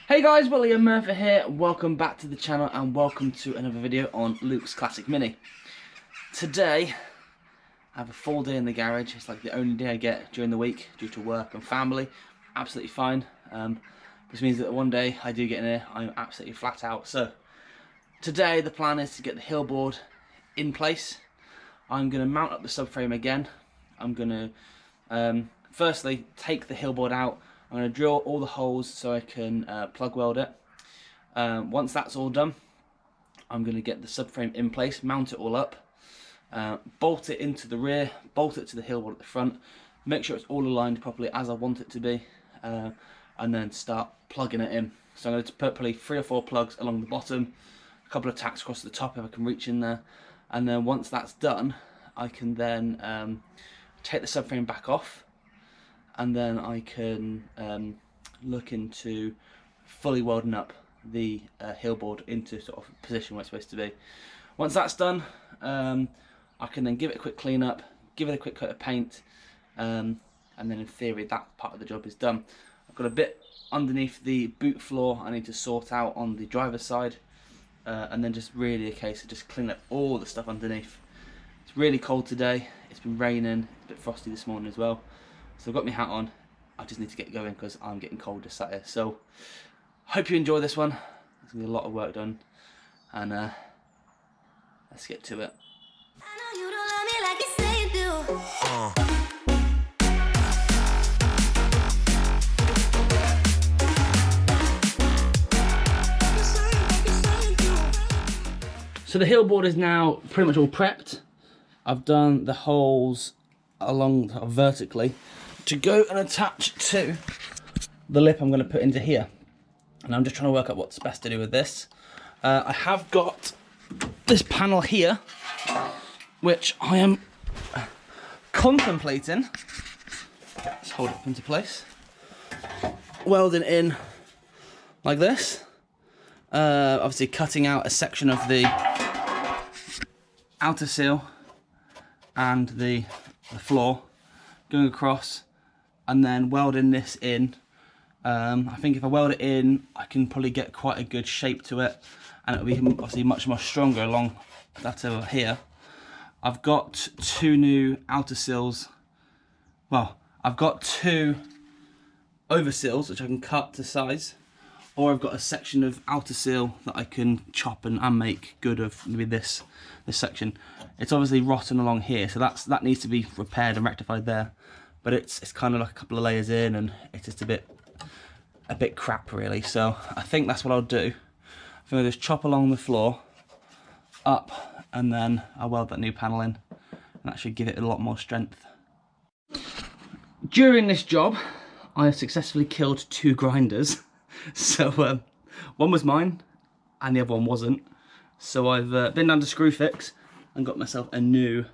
Hey guys, William Murphy here. Welcome back to the channel and welcome to another video on Luke's Classic Mini. Today, I have a full day in the garage. It's like the only day I get during the week due to work and family. Absolutely fine. This means that one day I do get in here, I'm absolutely flat out. So, today the plan is to get the hill board in place. I'm going to mount up the subframe again. I'm going to firstly take the hill board out. I'm going to drill all the holes so I can plug weld it. Once that's all done, I'm going to get the subframe in place, mount it all up, bolt it into the rear, bolt it to the hill board at the front, make sure it's all aligned properly as I want it to be, and then start plugging it in. So I'm going to put probably 3 or 4 plugs along the bottom, a couple of tacks across the top if I can reach in there, and then once that's done, I can then take the subframe back off, and then I can look into fully welding up the hill board into sort of position where it's supposed to be. Once that's done, I can then give it a quick clean up, give it a quick coat of paint, and then in theory that part of the job is done. I've got a bit underneath the boot floor I need to sort out on the driver's side, and then just really a case of just cleaning up all the stuff underneath. It's really cold today, it's been raining, it's a bit frosty this morning as well. So I've got my hat on, I just need to get going because I'm getting cold just sat here. So, hope you enjoy this one. There's going to be a lot of work done, and let's get to it. I know you don't love me like you say you do. So the hill board is now pretty much all prepped. I've done the holes along vertically to go and attach to the lip I'm going to put into here. And I'm just trying to work out what's best to do with this. I have got this panel here, which I am contemplating. Let's hold it into place. Welding in like this. Obviously cutting out a section of the outer seal and the floor, going across, and then welding this in. I think if I weld it in, I can probably get quite a good shape to it, and it'll be obviously much more stronger along that over here. I've got 2 new outer seals. Well, I've got 2 over seals which I can cut to size, or I've got a section of outer seal that I can chop and make good of maybe this section. It's obviously rotten along here, so that needs to be repaired and rectified there. But it's kind of like a couple of layers in, and it's just a bit crap really. So I think that's what I'll do. I think I'll just chop along the floor up, and then I'll weld that new panel in, and that should give it a lot more strength. During this job, I successfully killed 2 grinders. So one was mine and the other one wasn't. So I've been down to Screwfix and got myself a new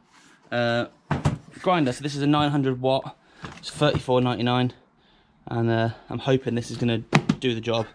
grinder. So this is a 900 watt, it's $34.99, and I'm hoping this is going to do the job.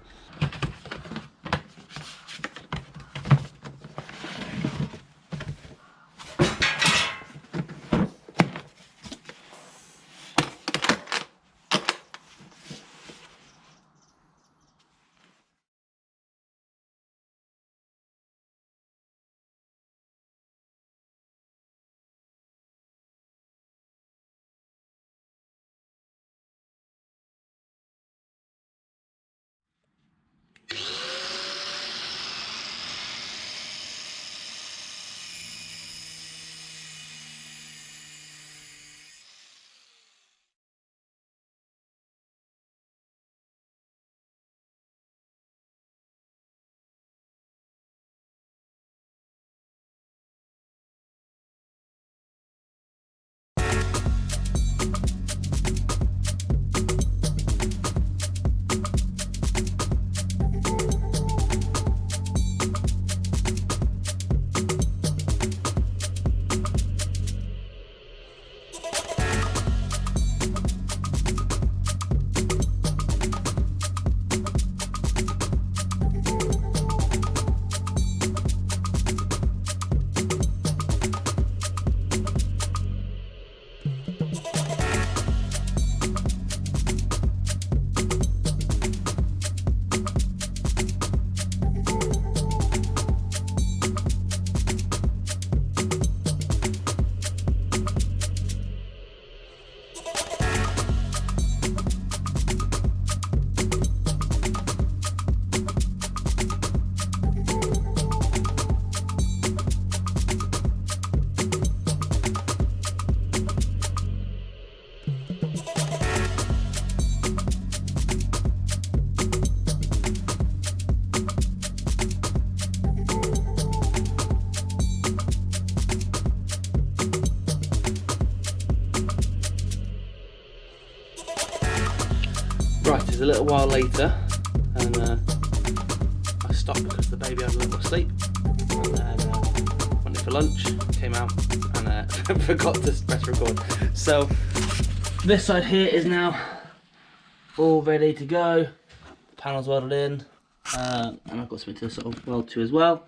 a little while later, and I stopped because the baby had a little sleep, and then went in for lunch, came out, and forgot to press record. So this side here is now all ready to go. The panel's welded in, and I've got something to sort of weld to as well.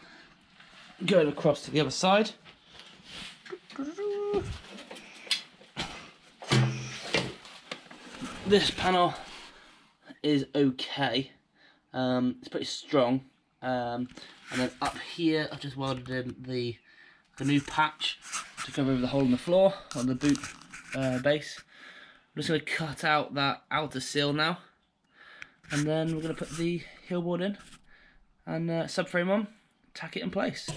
Going across to the other side. This panel is okay. It's pretty strong. And then up here, I've just welded in the new patch to cover over the hole in the floor on the boot base. I'm just going to cut out that outer seal now, and then we're going to put the heel board in and subframe on, tack it in place.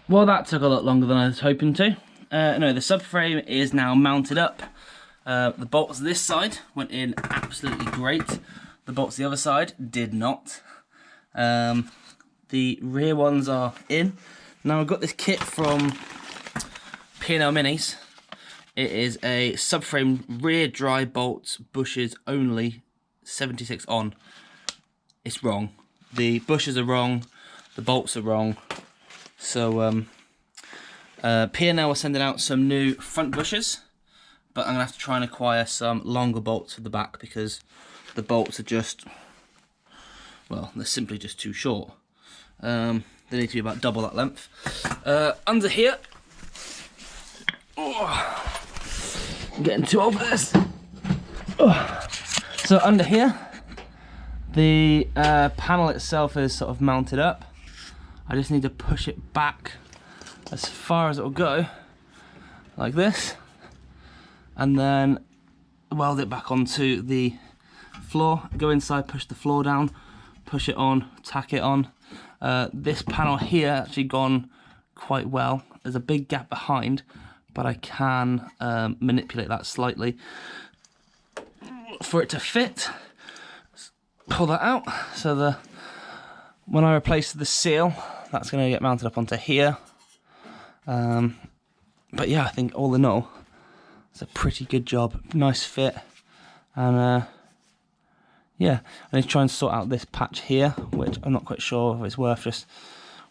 Well, that took a lot longer than I was hoping to. No, the subframe is now mounted up. The bolts this side went in absolutely great. The bolts the other side did not. The rear ones are in. Now I've got this kit from P&L Minis. It is a subframe rear dry bolts, bushes only, 76 on. It's wrong. The bushes are wrong. The bolts are wrong. So P&L are sending out some new front bushes, but I'm going to have to try and acquire some longer bolts for the back because the bolts are just, well, they're simply just too short. They need to be about double that length. Under here, oh, I'm getting too old for this. Oh. So under here, the panel itself is sort of mounted up. I just need to push it back as far as it will go, like this, and then weld it back onto the floor. Go inside, push the floor down, push it on, tack it on. This panel here actually gone quite well. There's a big gap behind, but I can manipulate that slightly for it to fit. Pull that out, so when I replace the seal, that's going to get mounted up onto here. But yeah, I think all in all, it's a pretty good job. Nice fit. And yeah, I need to try and sort out this patch here, which I'm not quite sure if it's worth. Just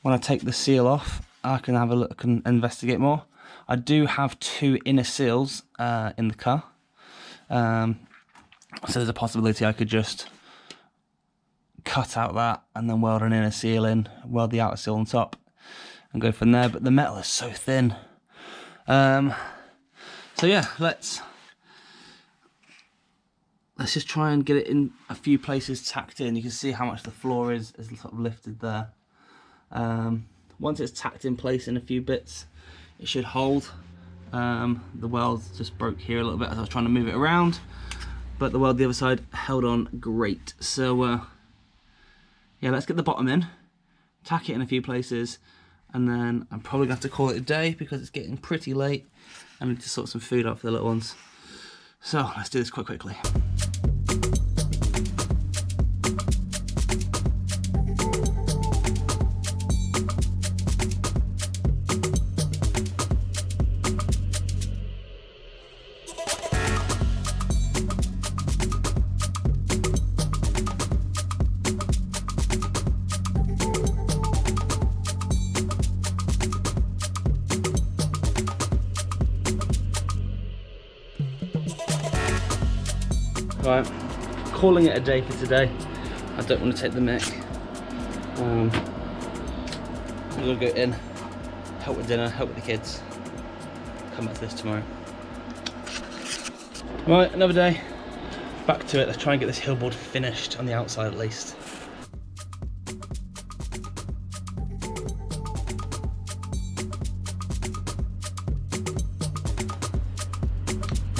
when I take the seal off, I can have a look and investigate more. I do have 2 inner seals in the car. So there's a possibility I could just cut out that and then weld an inner seal in, weld the outer seal on top and go from there, but the metal is so thin. So yeah, let's just try and get it in a few places tacked in. You can see how much the floor is sort of lifted there. Once it's tacked in place in a few bits, it should hold. The weld just broke here a little bit as I was trying to move it around, but the weld the other side held on great. So yeah, let's get the bottom in, tack it in a few places, and then I'm probably going to have to call it a day because it's getting pretty late. I need to sort some food out for the little ones. So let's do this quite quickly. Right, calling it a day for today. I don't want to take the mic. I'm gonna go in, help with dinner, help with the kids. Come back to this tomorrow. Right, another day. Back to it. Let's try and get this hill board finished on the outside at least.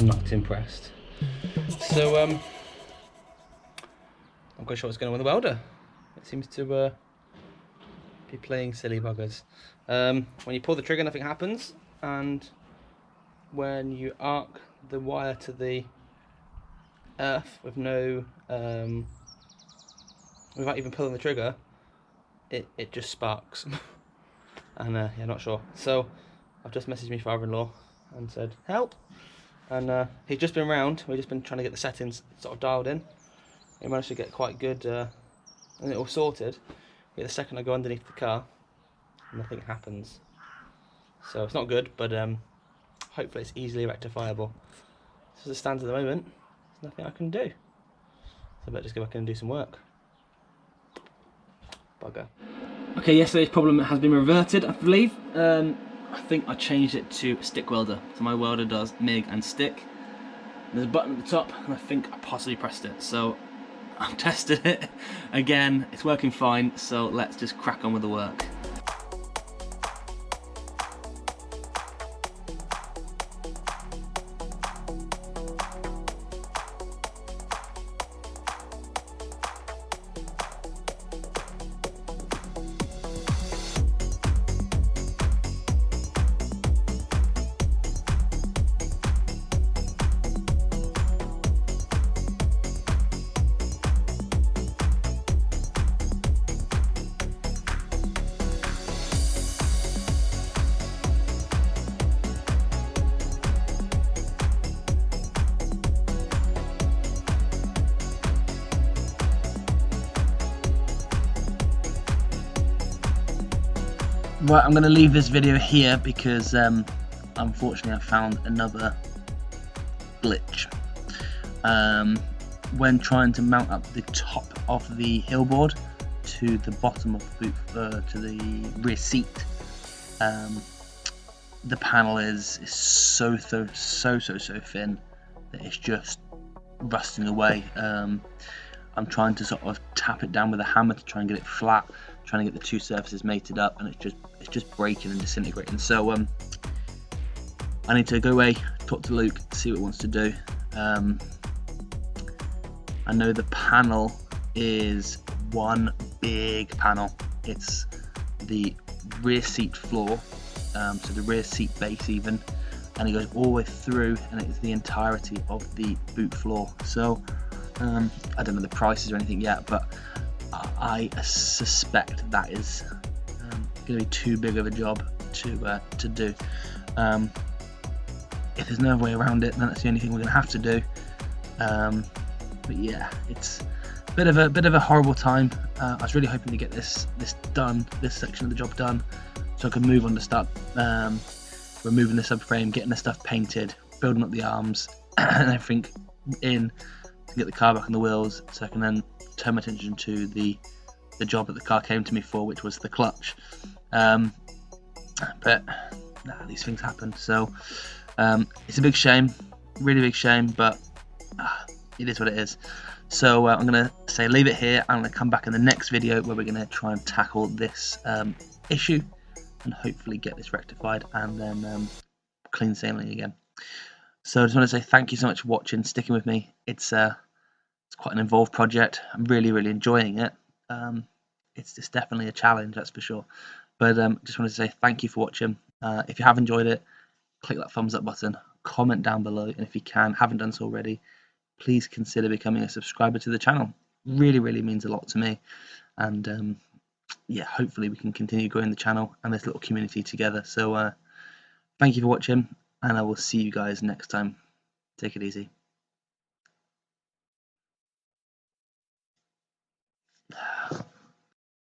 not impressed. So I'm quite sure what's going on with the welder. It seems to be playing silly buggers. When you pull the trigger, nothing happens, and when you arc the wire to the earth with no without even pulling the trigger, it just sparks. And yeah, not sure. So I've just messaged my father-in-law and said help, and he's just been round. We've just been trying to get the settings sort of dialed in. He managed to get quite good and it all sorted. But the second I go underneath the car, nothing happens. So it's not good, but hopefully it's easily rectifiable. So as it stands at the moment, there's nothing I can do. So I better just go back in and do some work. Bugger. Okay, yesterday's problem has been reverted, I believe. I think I changed it to stick welder. So my welder does MIG and stick. There's a button at the top, and I think I possibly pressed it. So I've tested it again. It's working fine. So let's just crack on with the work. Right, I'm going to leave this video here because unfortunately I found another glitch. When trying to mount up the top of the hillboard to the bottom of the boot, to the rear seat, the panel is so thin that it's just rusting away. I'm trying to sort of tap it down with a hammer to try and get it flat, trying to get the two surfaces mated up, and it's just breaking and disintegrating. So I need to go away, talk to Luke, see what he wants to do. I know the panel is one big panel. It's the rear seat floor, so the rear seat base even, and it goes all the way through, and it's the entirety of the boot floor. So I don't know the prices or anything yet, but I suspect that is going to be too big of a job to do. If there's no other way around it, then that's the only thing we're going to have to do. But yeah, it's a bit of a horrible time. I was really hoping to get this done, this section of the job done, so I could move on to start removing the subframe, getting the stuff painted, building up the arms and everything in to get the car back on the wheels, so I can then turn my attention to the job that the car came to me for, which was the clutch. But these things happen. So it's a big shame, really big shame, but it is what it is. So I'm going to say leave it here. I'm going to come back in the next video where we're going to try and tackle this issue and hopefully get this rectified and then clean sailing again. So I just want to say thank you so much for watching, sticking with me. It's quite an involved project. I'm really enjoying it. It's definitely a challenge, that's for sure. But just wanted to say thank you for watching. If you have enjoyed it, click that thumbs up button, comment down below, and if you haven't done so already, please consider becoming a subscriber to the channel. Really means a lot to me, and yeah, hopefully we can continue growing the channel and this little community together. So thank you for watching, and I will see you guys next time. Take it easy.